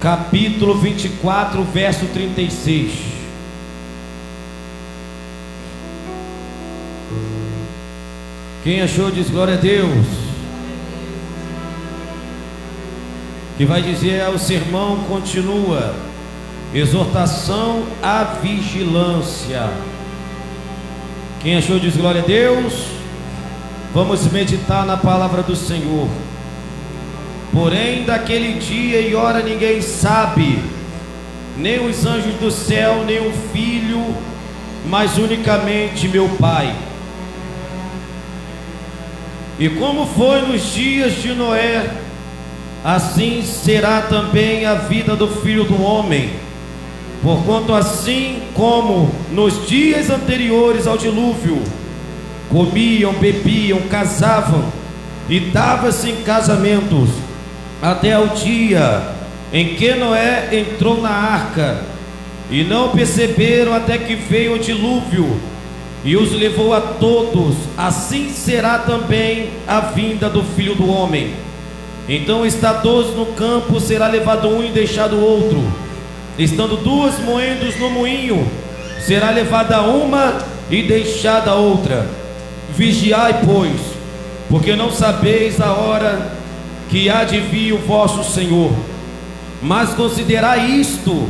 capítulo 24, verso 36. Quem achou diz glória a Deus. Que vai dizer, o sermão continua: exortação à vigilância. Quem achou diz glória a Deus. Vamos meditar na palavra do Senhor. Porém, daquele dia e hora ninguém sabe, nem os anjos do céu, nem o Filho, mas unicamente meu Pai. E como foi nos dias de Noé, assim será também a vida do Filho do Homem. Porquanto assim como nos dias anteriores ao dilúvio, comiam, bebiam, casavam e davam-se em casamentos, até o dia em que Noé entrou na arca, e não perceberam até que veio o dilúvio e os levou a todos, assim será também a vinda do Filho do Homem. Então está 12 no campo, será levado um e deixado o outro. Estando duas moendas no moinho, será levada uma e deixada a outra. Vigiai, pois, porque não sabeis a hora que há de vir o vosso Senhor. Mas considerai isto: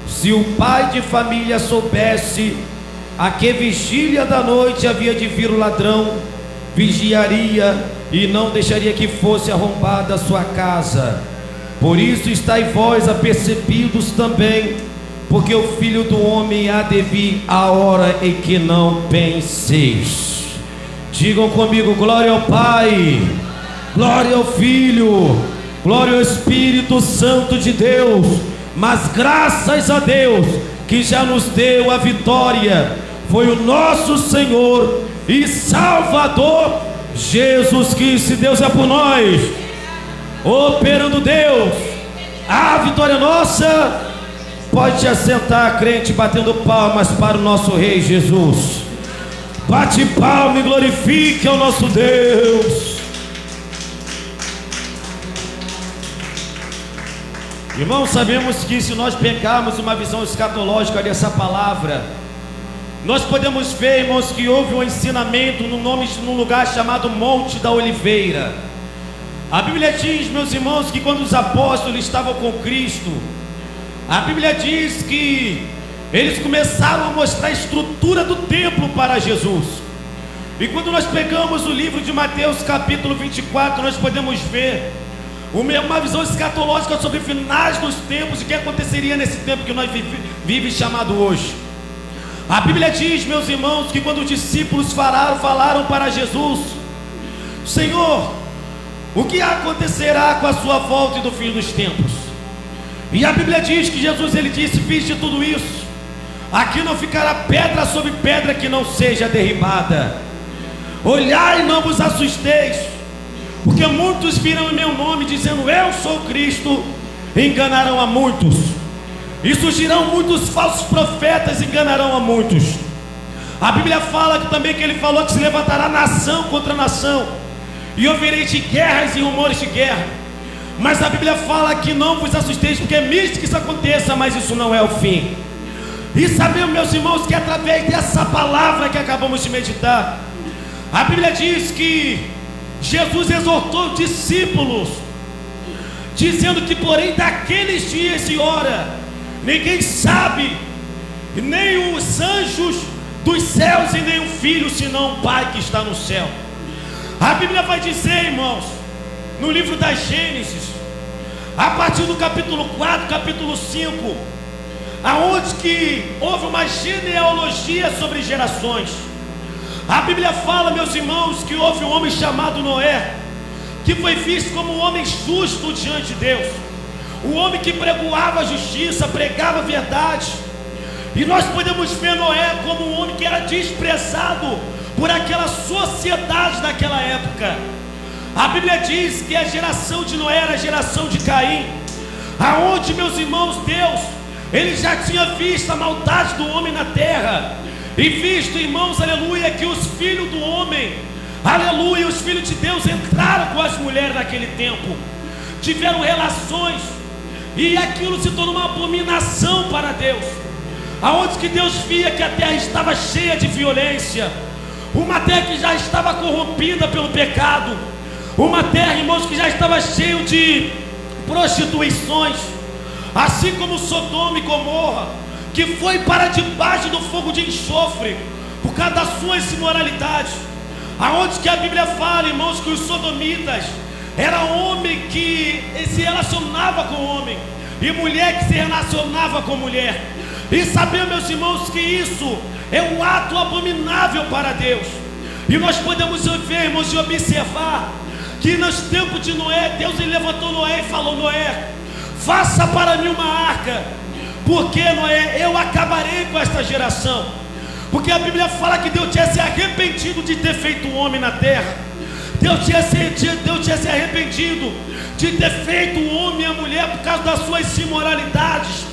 se o pai de família soubesse a que vigília da noite havia de vir o ladrão, vigiaria e não deixaria que fosse arrombada a sua casa. Por isso estai vós apercebidos também, porque o Filho do Homem há de vir a hora em que não penseis. Digam comigo: glória ao Pai, glória ao Filho, glória ao Espírito Santo de Deus. Mas graças a Deus que já nos deu a vitória, foi o nosso Senhor e Salvador Jesus Cristo. Deus é por nós, operando Deus, a vitória nossa. Pode te assentar, crente, batendo palmas para o nosso Rei Jesus. Bate palma e glorifique ao nosso Deus. Irmãos, sabemos que se nós pegarmos uma visão escatológica dessa palavra, nós podemos ver, irmãos, que houve um ensinamento num lugar chamado Monte da Oliveira. A Bíblia diz, meus irmãos, que quando os apóstolos estavam com Cristo, a Bíblia diz que eles começaram a mostrar a estrutura do templo para Jesus. E quando nós pegamos o livro de Mateus capítulo 24, nós podemos ver uma visão escatológica sobre finais dos tempos e o que aconteceria nesse tempo que nós vivemos chamado hoje. A Bíblia diz, meus irmãos, que quando os discípulos falaram para Jesus: Senhor, o que acontecerá com a sua volta e do fim dos tempos? E a Bíblia diz que Jesus, ele disse: viste tudo isso, aqui não ficará pedra sobre pedra que não seja derribada. Olhai e não vos assusteis, porque muitos virão em meu nome dizendo eu sou Cristo, e enganarão a muitos. E surgirão muitos falsos profetas e enganarão a muitos. A Bíblia fala que também que ele falou que se levantará nação contra nação, e ouvireis de guerras e rumores de guerra. Mas a Bíblia fala que não vos assusteis, porque é misto que isso aconteça, mas isso não é o fim. E sabemos, meus irmãos, que através dessa palavra que acabamos de meditar, a Bíblia diz que Jesus exortou os discípulos, dizendo que porém daqueles dias e hora ninguém sabe, nem os anjos dos céus e nem o Filho, senão o Pai que está no céu. A Bíblia vai dizer, irmãos, no livro da Gênesis, a partir do capítulo 4, capítulo 5, aonde que houve uma genealogia sobre gerações. A Bíblia fala, meus irmãos, que houve um homem chamado Noé, que foi visto como um homem justo diante de Deus, um homem que pregoava a justiça, pregava a verdade. E nós podemos ver Noé como um homem que era desprezado por aquela sociedade daquela época. A Bíblia diz que a geração de Noé era a geração de Caim, aonde, meus irmãos, Deus, ele já tinha visto a maldade do homem na terra, e visto, irmãos, aleluia, que os filhos do homem, aleluia, os filhos de Deus entraram com as mulheres naquele tempo, tiveram relações, e aquilo se tornou uma abominação para Deus, aonde que Deus via que a terra estava cheia de violência, uma terra que já estava corrompida pelo pecado, uma terra, irmãos, que já estava cheia de prostituições, assim como Sodoma e Gomorra, que foi para debaixo do fogo de enxofre, por causa das suas imoralidades, aonde que a Bíblia fala, irmãos, que os sodomitas era homem que se relacionava com homem, e mulher que se relacionava com mulher, e sabemos, meus irmãos, que isso é um ato abominável para Deus, e nós podemos ver, irmãos, e observar, que nos tempos de Noé, Deus ele levantou Noé e falou: Noé, faça para mim uma arca, porque Noé, eu acabarei com esta geração, porque a Bíblia fala que Deus tinha se arrependido de ter feito o homem na terra, Deus tinha se arrependido de ter feito o homem e a mulher por causa das suas imoralidades.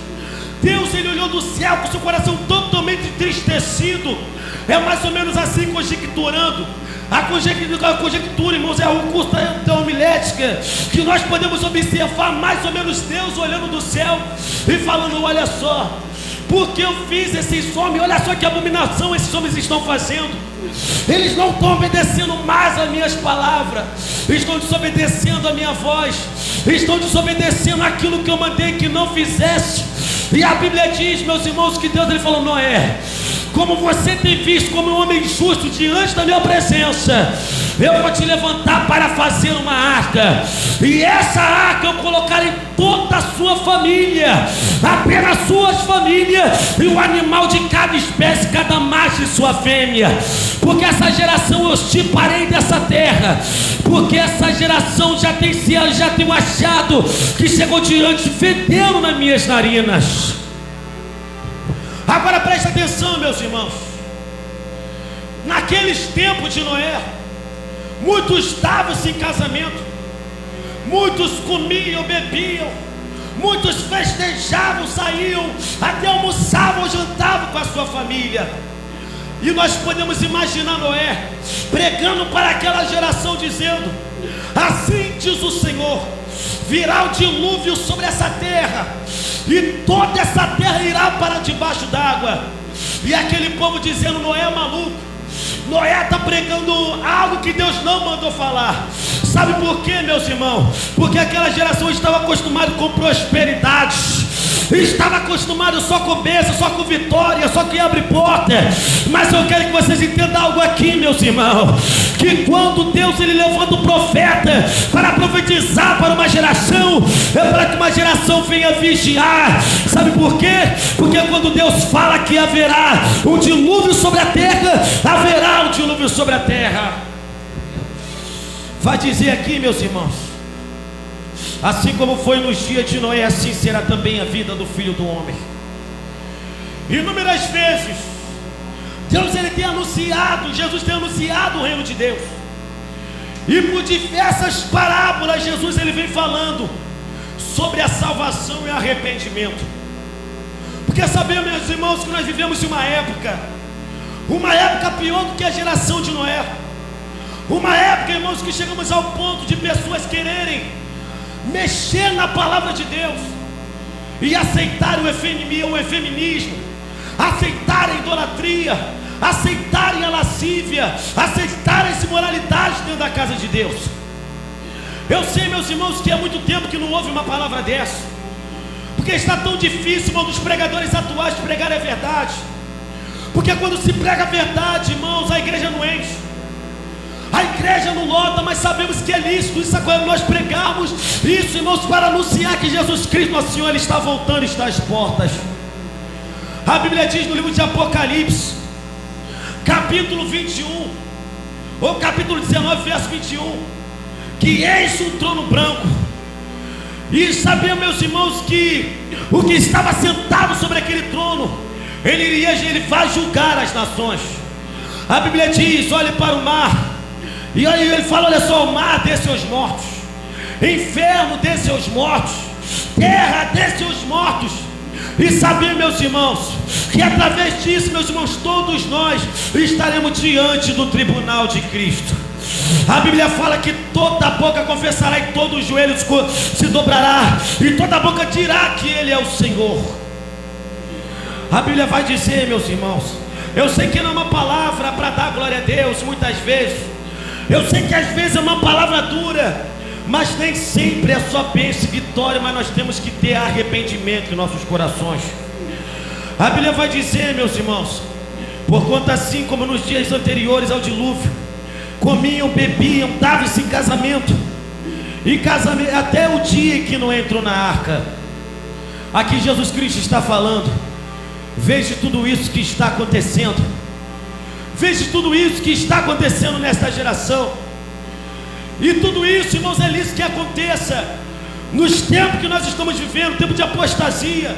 Deus ele olhou do céu com seu coração totalmente entristecido. É mais ou menos assim, conjecturando. A conjectura, irmãos, é o curso da homilética, que nós podemos observar mais ou menos Deus olhando do céu e falando: olha só, porque eu fiz esses homens, olha só que abominação esses homens estão fazendo. Eles não estão obedecendo mais as minhas palavras, estão desobedecendo a minha voz, estão desobedecendo aquilo que eu mandei que não fizesse. E a Bíblia diz, meus irmãos, que Deus ele falou: Noé, como você tem visto como um homem justo diante da minha presença, eu vou te levantar para fazer uma arca, e essa arca eu colocarei toda a sua família, apenas suas famílias, e o animal de cada espécie, cada macho e sua fêmea, porque essa geração eu extirparei dessa terra, porque essa geração já tem um achado que chegou diante, fedendo nas minhas narinas. Agora preste atenção, meus irmãos, naqueles tempos de Noé, muitos davam-se em casamento, muitos comiam, bebiam, muitos festejavam, saíam, até almoçavam, jantavam com a sua família. E nós podemos imaginar Noé pregando para aquela geração, dizendo: assim diz o Senhor, virá o dilúvio sobre essa terra, e toda essa terra irá para debaixo d'água. E aquele povo dizendo: Noé é maluco, Noé está pregando algo que Deus não mandou falar. Sabe por quê, meus irmãos? Porque aquela geração estava acostumada com prosperidade, estava acostumado só com bênção, só com vitória, só que abre porta. Mas eu quero que vocês entendam algo aqui, meus irmãos, que quando Deus ele levanta o profeta para profetizar para uma geração, é para que uma geração venha vigiar. Sabe por quê? Porque quando Deus fala que haverá um dilúvio sobre a terra, haverá um dilúvio sobre a terra. Vai dizer aqui, meus irmãos, assim como foi nos dias de Noé, assim será também a vida do Filho do Homem. Inúmeras vezes Deus ele tem anunciado, Jesus tem anunciado o reino de Deus, e por diversas parábolas Jesus ele vem falando sobre a salvação e arrependimento. Porque sabemos, meus irmãos, que nós vivemos em uma época pior do que a geração de Noé. Uma época, irmãos, que chegamos ao ponto de pessoas quererem mexer na palavra de Deus e aceitarem o efeminismo, aceitarem a idolatria, aceitarem a lascívia, aceitarem as imoralidades dentro da casa de Deus. Eu sei, meus irmãos, que há muito tempo que não houve uma palavra dessa, porque está tão difícil, irmão, dos pregadores atuais pregar a verdade. Porque quando se prega a verdade, irmãos, a igreja não enche, a igreja não lota, mas sabemos que é lícito. Isso é quando nós pregamos isso, irmãos, para anunciar que Jesus Cristo, nosso Senhor, Ele está voltando, está às portas. A Bíblia diz no livro de Apocalipse, capítulo 21, ou capítulo 19, verso 21, que eis um trono branco, e sabemos, meus irmãos, que o que estava sentado sobre aquele trono, ele vai julgar as nações. A Bíblia diz: olhe para o mar, e aí ele fala: olha só, o mar dê seus mortos, inferno dê seus mortos, terra dê seus mortos. E saber, meus irmãos, que através disso, meus irmãos, todos nós estaremos diante do tribunal de Cristo. A Bíblia fala que toda boca confessará e todo joelho se dobrará, e toda boca dirá que Ele é o Senhor. A Bíblia vai dizer, meus irmãos, eu sei que não é uma palavra para dar glória a Deus, muitas vezes, eu sei que às vezes é uma palavra dura, mas nem sempre é só bênção e vitória, mas nós temos que ter arrependimento em nossos corações. A Bíblia vai dizer, meus irmãos, porquanto assim como nos dias anteriores ao dilúvio, comiam, bebiam, davam-se em casamento, e casamento até o dia que não entrou na arca. Aqui Jesus Cristo está falando, veja tudo isso que está acontecendo, veja tudo isso que está acontecendo nesta geração, e tudo isso, irmãos, é isso que aconteça nos tempos que nós estamos vivendo, tempo de apostasia,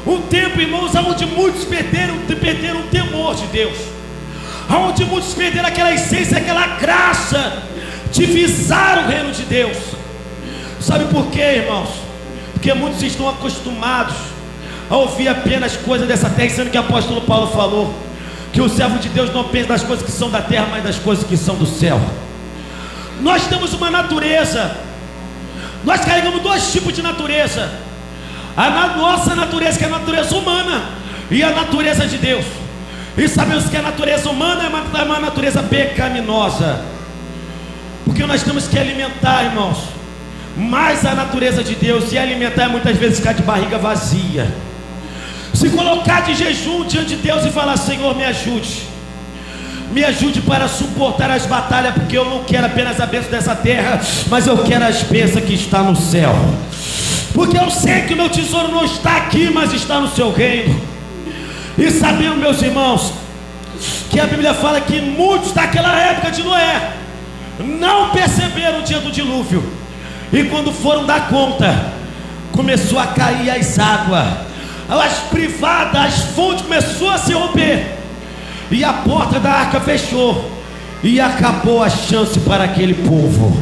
um tempo, irmãos, onde muitos perderam o temor de Deus, onde muitos perderam aquela essência, aquela graça de visar o reino de Deus. Sabe por quê, irmãos? Porque muitos estão acostumados a ouvir apenas coisas dessa terra, sendo que o apóstolo Paulo falou que o servo de Deus não pensa das coisas que são da terra, mas das coisas que são do céu. Nós temos uma natureza, nós carregamos dois tipos de natureza: a nossa natureza, que é a natureza humana, e a natureza de Deus. E sabemos que a natureza humana é uma natureza pecaminosa, porque nós temos que alimentar, irmãos, mais a natureza de Deus. E alimentar é muitas vezes ficar de barriga vazia, se colocar de jejum diante de Deus e falar: Senhor, me ajude para suportar as batalhas, porque eu não quero apenas a bênção dessa terra, mas eu quero as bênçãos que está no céu, porque eu sei que o meu tesouro não está aqui, mas está no seu reino. E sabemos, meus irmãos, que a Bíblia fala que muitos daquela época de Noé não perceberam o dia do dilúvio, e quando foram dar conta, começou a cair as águas, as privadas, as fontes começou a se romper, e a porta da arca fechou, e acabou a chance para aquele povo.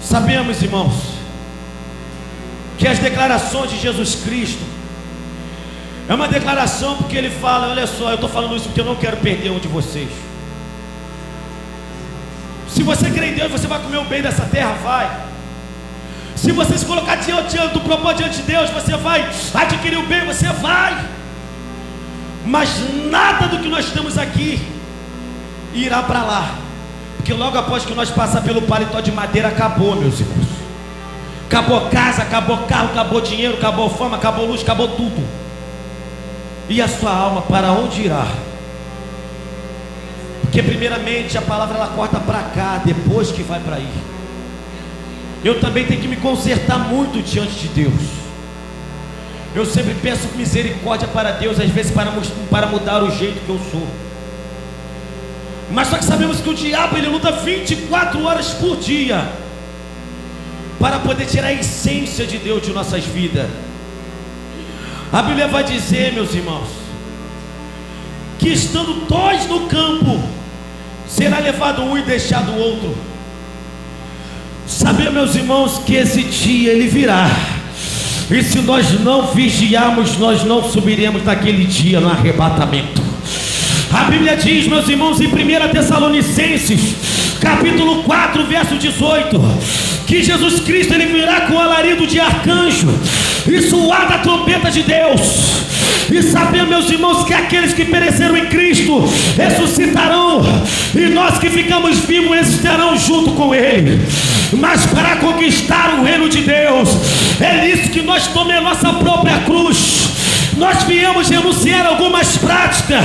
Sabemos, irmãos, que as declarações de Jesus Cristo é uma declaração, porque Ele fala: olha só, eu estou falando isso porque eu não quero perder um de vocês. Se você crer em Deus, você vai comer o bem dessa terra, vai. Se você se colocar diante do propósito diante de Deus, você vai adquirir o bem, você vai. Mas nada do que nós temos aqui irá para lá, porque logo após que nós passar pelo paletó de madeira, acabou, meus irmãos. Acabou casa, acabou carro, acabou dinheiro, acabou fama, acabou luz, acabou tudo. E a sua alma para onde irá? Porque primeiramente a palavra ela corta para cá, depois que vai para aí. Eu também tenho que me consertar muito diante de Deus. Eu sempre peço misericórdia para Deus, às vezes para mudar o jeito que eu sou. Mas só que sabemos que o diabo ele luta 24 horas por dia para poder tirar a essência de Deus de nossas vidas. A Bíblia vai dizer, meus irmãos, que estando dois no campo, será levado um e deixado o outro. Sabemos, meus irmãos, que esse dia ele virá, e se nós não vigiarmos, nós não subiremos naquele dia no arrebatamento. A Bíblia diz, meus irmãos, em 1 Tessalonicenses, capítulo 4, verso 18, que Jesus Cristo ele virá com alarido de arcanjo e soar da trombeta de Deus. E sabemos, meus irmãos, que aqueles que pereceram em Cristo ressuscitarão, e nós que ficamos vivos ressuscitarão junto com Ele. Mas para conquistar o reino de Deus, é nisso que nós tomamos a nossa própria cruz. Nós viemos renunciar a algumas práticas,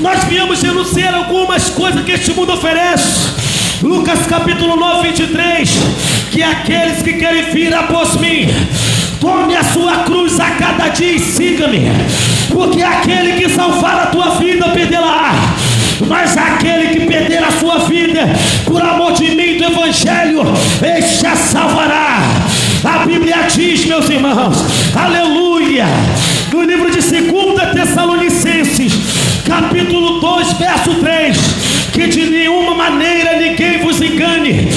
nós viemos renunciar a algumas coisas que este mundo oferece. Lucas capítulo 9, 23, que aqueles que querem vir após mim, tome a sua cruz a cada dia e siga-me, porque aquele que salvar a tua vida perderá, mas aquele que perder a sua vida por amor de mim, do evangelho, este a salvará. A Bíblia diz, meus irmãos, aleluia, no livro de 2 Tessalonicenses, capítulo 2, verso 3, que de nenhuma maneira ninguém vos engane,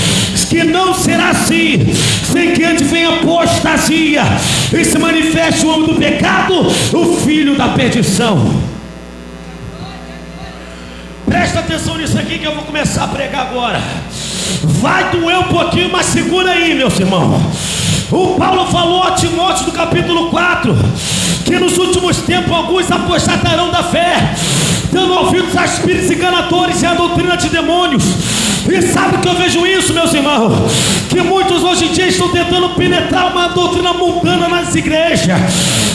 que não será assim, sem que antes venha apostasia e se manifeste o homem do pecado, o filho da perdição. Presta atenção nisso aqui que eu vou começar a pregar agora. Vai doer um pouquinho, mas segura aí, meus irmãos. O Paulo falou a Timóteo no capítulo 4 que nos últimos tempos alguns apostatarão da fé, dando ouvidos a espíritos enganadores e a doutrina de demônios. E sabe que eu vejo isso, meus irmãos? Que muitos hoje em dia estão tentando penetrar uma doutrina mundana nas igrejas.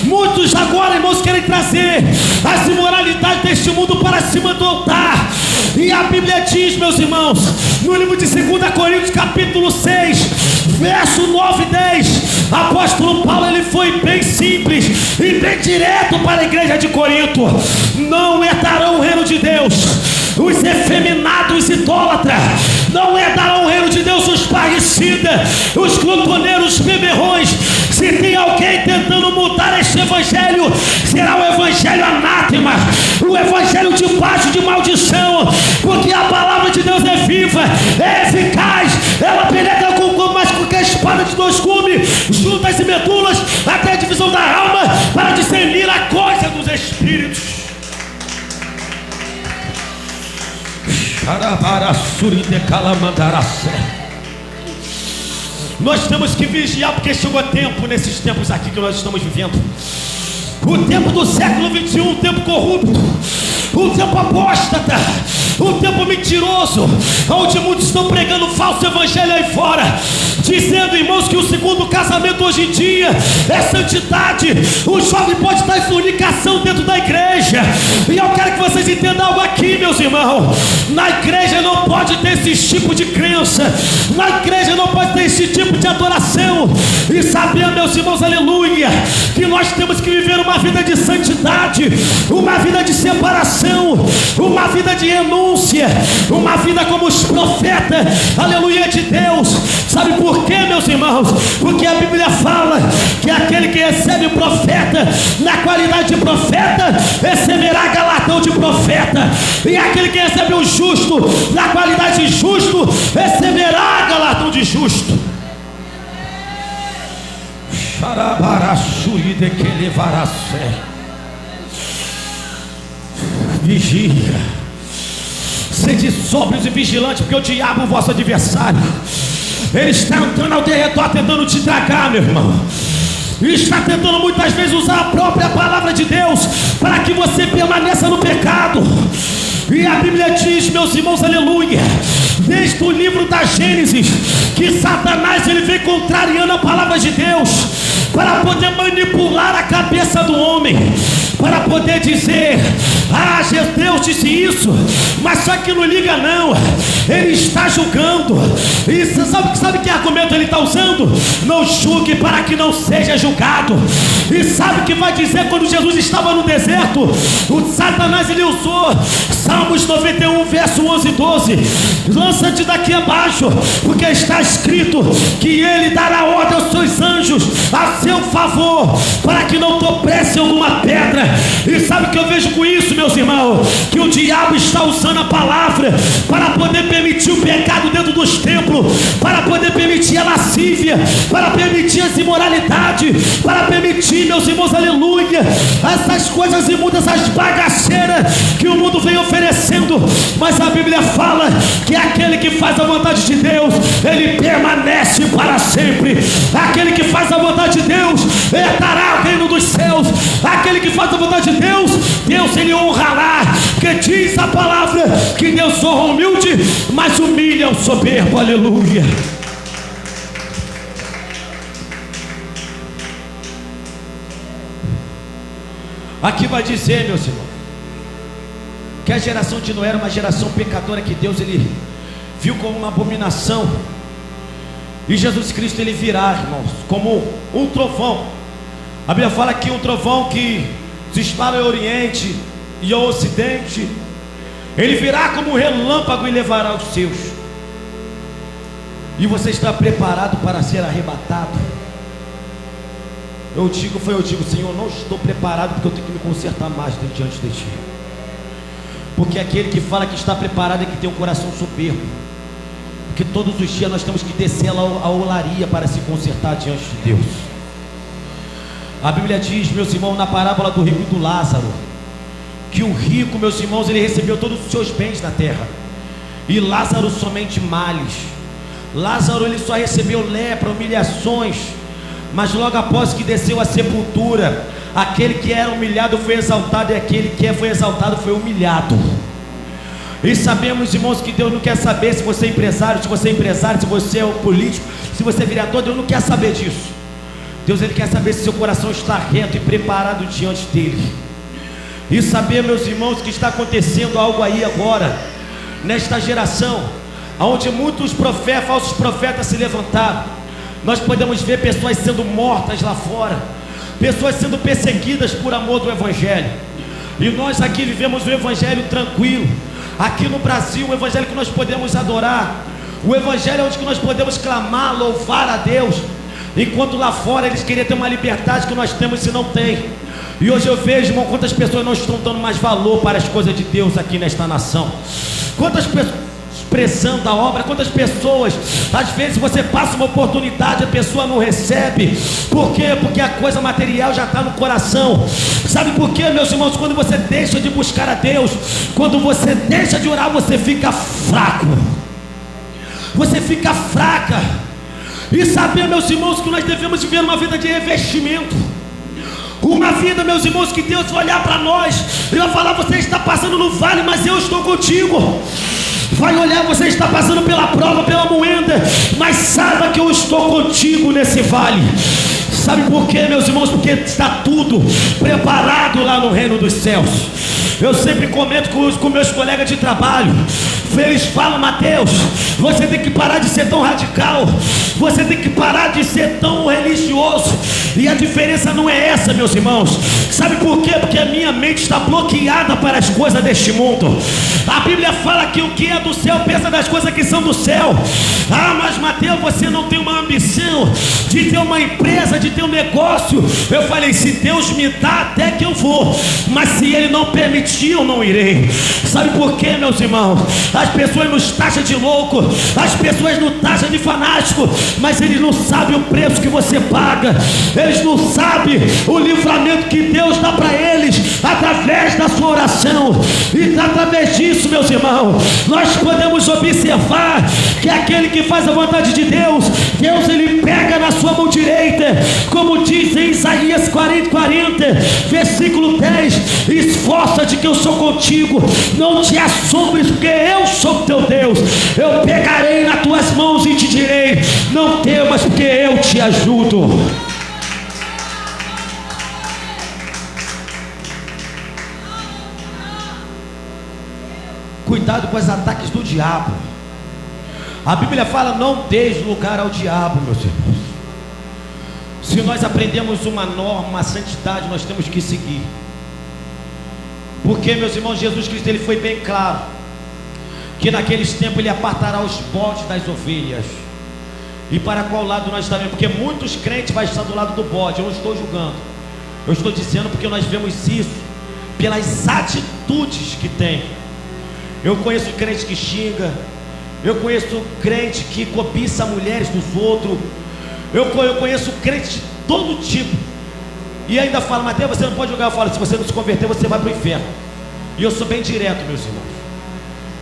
Muitos agora, irmãos, querem trazer as imoralidades deste mundo para cima do altar. E a Bíblia diz, meus irmãos, no livro de 2 Coríntios capítulo 6, verso 9 e 10, apóstolo Paulo, ele foi bem simples e bem direto para a igreja de Corinto. Não herdarão o reino de Deus os efeminados idólatras, não herdarão o reino de Deus os parricidas, os glutoneiros, beberrões. Se tem alguém tentando mudar este evangelho, será o evangelho anátema, o evangelho debaixo de maldição, porque a palavra de Deus é viva, é eficaz, ela penetra mais com que a espada de 2 gumes, juntas e medulas, até a divisão da alma, para discernir a coisa dos espíritos. Nós temos que vigiar, porque chegou tempo, nesses tempos aqui que nós estamos vivendo, o tempo do século 21, um tempo corrupto, um tempo apóstata, um tempo mentiroso, onde muitos estão pregando falso evangelho aí fora, dizendo, irmãos, que o segundo casamento hoje em dia é santidade. O jovem pode estar em fornicação dentro da igreja. E eu quero que vocês entendam algo aqui, meus irmãos. Na igreja não pode ter esse tipo de crença, na igreja não pode ter esse tipo de adoração. E sabendo, meus irmãos, aleluia, que nós temos que viver uma vida de santidade, uma vida de separação, uma vida de renúncia, uma vida como os profetas, aleluia, de Deus. Sabe por quê, meus irmãos? Porque a Bíblia fala que aquele que recebe o profeta na qualidade de profeta receberá galardão de profeta, e aquele que recebe o justo na qualidade de justo receberá galardão de justo. Vigia, sede sóbrios e vigilantes, porque o diabo, o vosso adversário, ele está entrando ao teu redor tentando te tragar, meu irmão. E está tentando muitas vezes usar a própria palavra de Deus para que você permaneça no pecado. E a Bíblia diz, meus irmãos, aleluia, desde o livro da Gênesis, que Satanás, ele vem contrariando a palavra de Deus para poder manipular a cabeça do homem, para poder dizer, ah, Deus disse isso, mas só que não liga não, ele está julgando. E você sabe que argumento ele está usando? Não julgue para que não seja julgado. E sabe o que vai dizer quando Jesus estava no deserto? O Satanás, ele usou Salmos 91, verso 11 e 12. Lança-te daqui abaixo, porque está escrito que ele dará ordem aos seus anjos a seu favor, para que não tropece alguma pedra. E sabe o que eu vejo com isso, meus irmãos? Que o diabo está usando a palavra para poder permitir o pecado dentro dos templos, para poder permitir a lascívia, para permitir as imoralidades, para permitir, meus irmãos, aleluia, essas coisas imundas, essas bagaceiras que o mundo vem oferecendo. Mas a Bíblia fala que aquele que faz a vontade de Deus, ele permanece para sempre. Aquele que faz a vontade de Deus herdará o reino dos céus. Aquele que faz a vontade de Deus, Deus ele honrará, porque diz a palavra que Deus honra o humilde, mas humilha o soberbo, aleluia. Aqui vai dizer, meus irmãos, que a geração de Noé era uma geração pecadora, que Deus ele viu como uma abominação, e Jesus Cristo ele virá, irmãos, como um trovão. A Bíblia fala que um trovão que se espalha ao oriente e ao ocidente, ele virá como um relâmpago e levará os seus. E você está preparado para ser arrebatado? Eu digo, Senhor, não estou preparado, porque eu tenho que me consertar mais diante de Ti. Porque aquele que fala que está preparado é que tem um coração soberbo, porque todos os dias nós temos que descer a olaria para se consertar diante de Deus. A Bíblia diz, meus irmãos, na parábola do rico e do Lázaro, que o rico, meus irmãos, ele recebeu todos os seus bens na terra, e Lázaro somente males. Lázaro, ele só recebeu lepra, humilhações, mas logo após que desceu à sepultura, aquele que era humilhado foi exaltado, e aquele que foi exaltado foi humilhado. E sabemos, irmãos, que Deus não quer saber se você é empresário, se você é político, se você é vereador. Deus não quer saber disso. Deus, ele quer saber se seu coração está reto e preparado diante dele. E saber, meus irmãos, que está acontecendo algo aí agora, nesta geração, onde muitos falsos profetas se levantaram. Nós podemos ver pessoas sendo mortas lá fora, pessoas sendo perseguidas por amor do Evangelho. E nós aqui vivemos o Evangelho tranquilo. Aqui no Brasil, o Evangelho que nós podemos adorar, o Evangelho onde que nós podemos clamar, louvar a Deus. Enquanto lá fora eles queriam ter uma liberdade que nós temos e não tem. E hoje eu vejo, irmão, quantas pessoas não estão dando mais valor para as coisas de Deus aqui nesta nação. Quantas pessoas expressando a obra, quantas pessoas, às vezes você passa uma oportunidade, a pessoa não recebe. Por quê? Porque a coisa material já está no coração. Sabe por quê, meus irmãos? Quando você deixa de buscar a Deus, quando você deixa de orar, você fica fraco, você fica fraca. E saber, meus irmãos, que nós devemos viver uma vida de revestimento, uma vida, meus irmãos, que Deus vai olhar para nós e vai falar: você está passando no vale, mas eu estou contigo. Vai olhar: você está passando pela prova, pela moenda, mas saiba que eu estou contigo nesse vale. Sabe por quê, meus irmãos? Porque está tudo preparado lá no reino dos céus. Eu sempre comento com meus colegas de trabalho. Eles falam: Mateus, você tem que parar de ser tão radical, você tem que parar de ser tão religioso. E a diferença não é essa, meus irmãos. Sabe por quê? Porque a minha mente está bloqueada para as coisas deste mundo. A Bíblia fala que o que é do céu pensa das coisas que são do céu. Ah, mas Mateus, você não tem uma ambição de ter uma empresa, de ter um negócio. Eu falei: se Deus me dá, até que eu vou, mas se Ele não permitir, eu não irei. Sabe por quê, meus irmãos? As pessoas nos taxam de louco, as pessoas nos taxam de fanático, mas eles não sabem o preço que você paga. Eles não sabem o livramento que Deus dá para eles através da sua oração. E através disso, meus irmãos, nós podemos observar que aquele que faz a vontade de Deus, Deus ele pega na sua mão direita, como diz em Isaías 40, versículo 10: esforça-te que eu sou contigo, não te assombres, porque eu sou teu Deus. Eu pegarei nas tuas mãos e te direi: não temas, porque eu te ajudo. Cuidado com os ataques do diabo. A Bíblia fala: não deis lugar ao diabo, meus irmãos. Se nós aprendemos uma norma, uma santidade, nós temos que seguir. Porque, meus irmãos, Jesus Cristo ele foi bem claro que naqueles tempos ele apartará os bodes das ovelhas. E para qual lado nós estaremos? Porque muitos crentes vão estar do lado do bode. Eu não estou julgando, eu estou dizendo porque nós vemos isso pelas atitudes que tem. Eu conheço crente que xinga, eu conheço crente que cobiça mulheres dos outros, eu conheço crente de todo tipo, e ainda fala: Mateus, você não pode julgar. Eu falo: se você não se converter, você vai para o inferno. E eu sou bem direto, meus irmãos.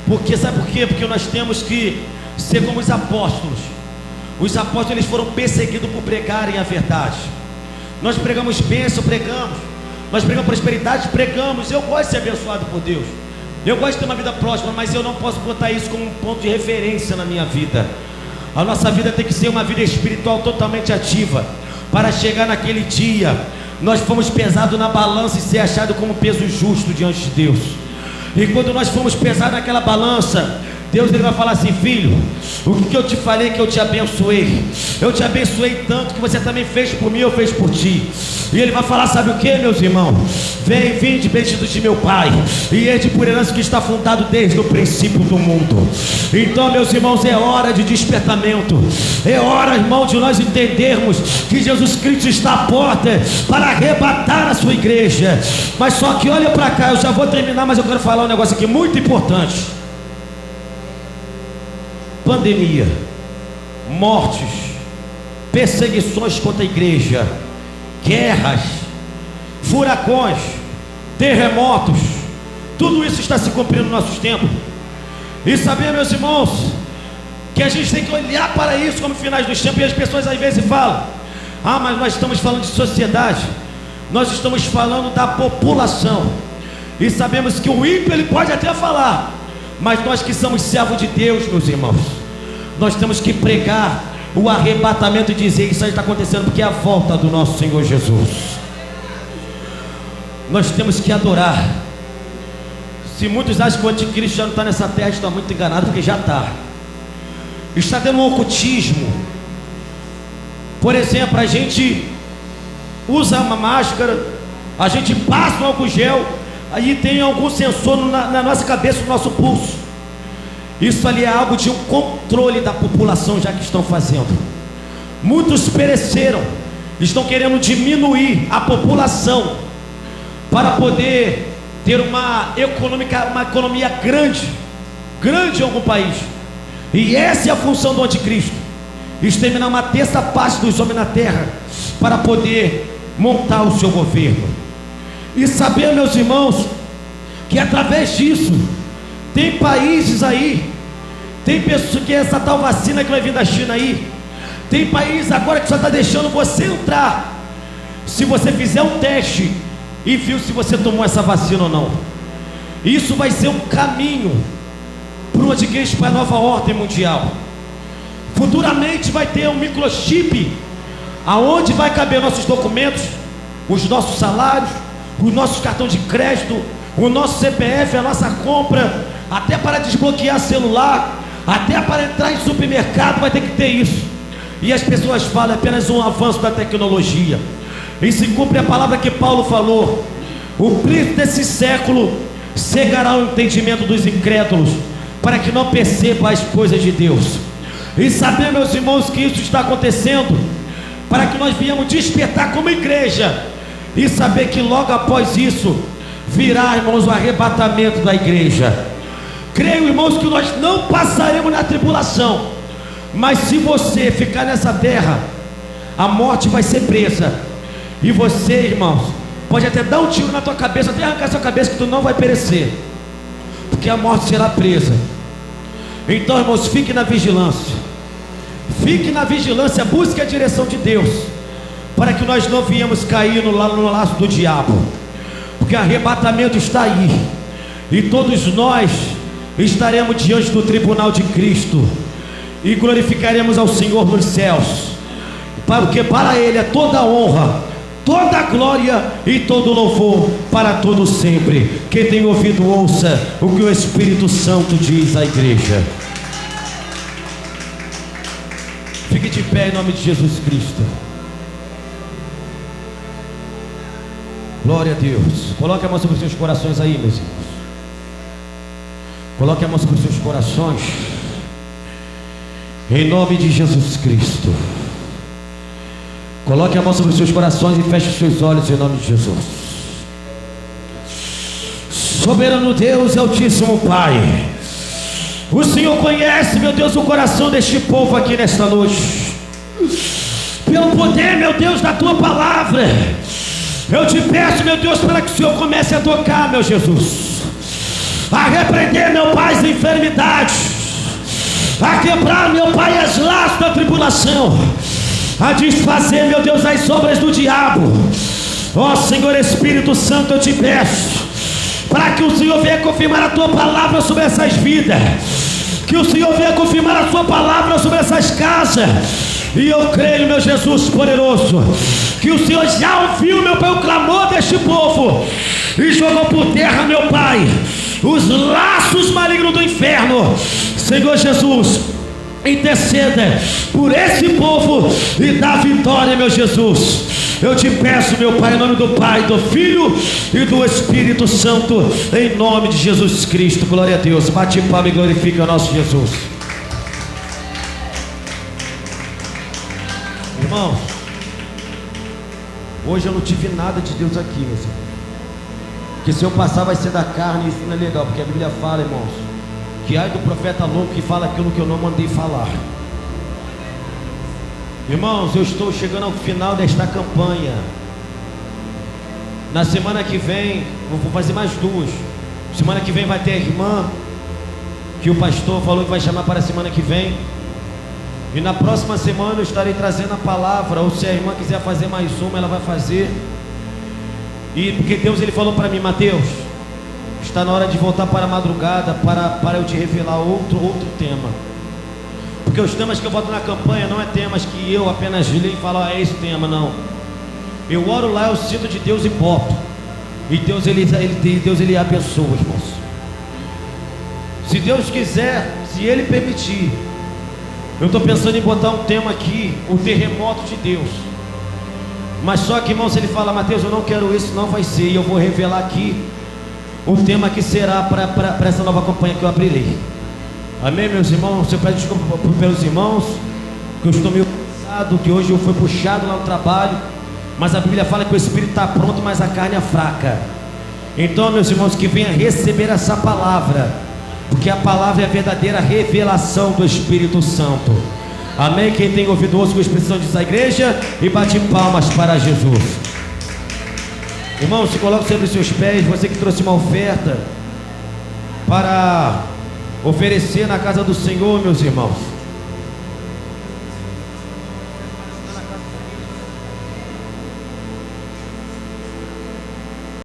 Porque sabe por quê? Porque nós temos que ser como os apóstolos. Os apóstolos eles foram perseguidos por pregarem a verdade. Nós pregamos bênção, pregamos. Nós pregamos prosperidade, pregamos. Eu gosto de ser abençoado por Deus, eu gosto de ter uma vida próspera, mas eu não posso botar isso como um ponto de referência na minha vida. A nossa vida tem que ser uma vida espiritual totalmente ativa, para chegar naquele dia nós fomos pesados na balança e ser achado como peso justo diante de Deus. E quando nós fomos pesados naquela balança, Deus ele vai falar assim: filho, o que eu te falei que eu te abençoei? Eu te abençoei tanto que você também fez por mim, eu fiz por ti. E ele vai falar: sabe o que, meus irmãos? Vinde benditos de meu Pai, e hede por herança que está fundado desde o princípio do mundo. Então, meus irmãos, é hora de despertamento. É hora, irmão, de nós entendermos que Jesus Cristo está à porta para arrebatar a sua igreja. Mas só que olha para cá, eu já vou terminar, mas eu quero falar um negócio aqui muito importante. Pandemia, mortes, perseguições contra a igreja, guerras, furacões, terremotos, Tudo isso está se cumprindo nos nossos tempos. E saber, meus irmãos, que a gente tem que olhar para isso como finais dos tempos. E as pessoas às vezes falam: ah, mas nós estamos falando de sociedade. Nós estamos falando da população. E sabemos que o ímpio ele pode até falar, mas nós que somos servos de Deus, meus irmãos, nós temos que pregar o arrebatamento e dizer: isso aí está acontecendo porque é a volta do nosso Senhor Jesus. Nós temos que adorar. Se muitos acham que o anticristo já não está nessa terra, estão muito enganados, porque já está. Está tendo um ocultismo. Por exemplo, a gente usa uma máscara, a gente passa um álcool gel, aí tem algum sensor na nossa cabeça, no nosso pulso. Isso ali é algo de um controle da população, já que estão fazendo. Muitos pereceram, estão querendo diminuir a população para poder ter uma economia grande em algum país. E essa é a função do anticristo: exterminar uma terça parte dos homens na terra para poder montar o seu governo. E saber, meus irmãos, que através disso tem países aí, tem pessoas que essa tal vacina que vai vir da China aí, tem país agora que só está deixando você entrar se você fizer um teste e viu se você tomou essa vacina ou não. Isso vai ser um caminho para o anticristo, para a nova ordem mundial. Futuramente vai ter um microchip, aonde vai caber nossos documentos, os nossos salários, os nossos cartões de crédito, o nosso CPF, a nossa compra, até para desbloquear celular, até para entrar em supermercado vai ter que ter isso. E as pessoas falam: é apenas um avanço da tecnologia. E se cumpre a palavra que Paulo falou: o príncipe desse século cegará o entendimento dos incrédulos, para que não perceba as coisas de Deus. E saber, meus irmãos, que isso está acontecendo para que nós viemos despertar como igreja, e saber que logo após isso virá, irmãos, o arrebatamento da igreja. Creio, irmãos, que nós não passaremos na tribulação, mas se você ficar nessa terra, a morte vai ser presa. E você, irmãos, pode até dar um tiro na tua cabeça, até arrancar sua cabeça, que tu não vai perecer, porque a morte será presa. Então, irmãos, fique na vigilância. Fique na vigilância, busque a direção de Deus, para que nós não viemos cair no laço do diabo, porque o arrebatamento está aí, e todos nós estaremos diante do tribunal de Cristo, e glorificaremos ao Senhor nos céus, porque para Ele é toda honra, toda a glória e todo louvor para todo sempre. Quem tem ouvido, ouça o que o Espírito Santo diz à igreja. Fique de pé em nome de Jesus Cristo. Glória a Deus. Coloque a mão sobre os seus corações aí, meus irmãos. Coloque a mão sobre os seus corações, em nome de Jesus Cristo. Coloque a mão sobre os seus corações e feche os seus olhos em nome de Jesus. Soberano Deus e Altíssimo Pai, o Senhor conhece, meu Deus, o coração deste povo aqui nesta noite. Pelo poder, meu Deus, da Tua palavra, eu te peço, meu Deus, para que o Senhor comece a tocar, meu Jesus, a repreender, meu Pai, as enfermidades, a quebrar, meu Pai, as laços da tribulação, a desfazer, meu Deus, as obras do diabo. Ó Senhor Espírito Santo, eu te peço para que o Senhor venha confirmar a Tua palavra sobre essas vidas, que o Senhor venha confirmar a Sua palavra sobre essas casas. E eu creio, meu Jesus poderoso, que o Senhor já ouviu, meu Pai, o clamor deste povo e jogou por terra, meu Pai, os laços malignos do inferno. Senhor Jesus, interceda por esse povo e dá vitória, meu Jesus. Eu te peço, meu Pai, em nome do Pai, do Filho e do Espírito Santo, em nome de Jesus Cristo. Glória a Deus. Bate palma e glorifica o nosso Jesus. Irmãos, hoje eu não tive nada de Deus aqui, meus irmãos. Que se eu passar vai ser da carne, isso não é legal, porque a Bíblia fala, irmãos, que ai do profeta louco que fala aquilo que eu não mandei falar. Irmãos, eu estou chegando ao final desta campanha. Na semana que vem, eu vou fazer mais duas. Semana que vem vai ter a irmã que o pastor falou que vai chamar para a semana que vem. E na próxima semana eu estarei trazendo a palavra. Ou se a irmã quiser fazer mais uma, ela vai fazer. E porque Deus ele falou para mim: Mateus, está na hora de voltar para a madrugada para eu te revelar outro tema. Porque os temas que eu boto na campanha não é temas que eu apenas leio e falo, é esse tema, não. Eu oro lá, eu sinto de Deus e boto. E Deus ele abençoa, irmãos. Se Deus quiser, se Ele permitir, eu estou pensando em botar um tema aqui, o terremoto de Deus. Mas só que, irmãos, Ele fala: Mateus, eu não quero isso, não vai ser. E eu vou revelar aqui o tema que será para essa nova campanha que eu abrirei. Amém, meus irmãos? Eu peço desculpa pelos irmãos, que eu estou meio cansado, que hoje eu fui puxado lá no trabalho. Mas a Bíblia fala que o espírito está pronto, mas a carne é fraca. Então, meus irmãos, que venha receber essa palavra, porque a palavra é a verdadeira revelação do Espírito Santo. Amém? Quem tem ouvido, ouça o que o Espírito Santo diz à igreja e bate palmas para Jesus. Irmãos, se coloque sobre os seus pés. Você que trouxe uma oferta para oferecer na casa do Senhor, meus irmãos.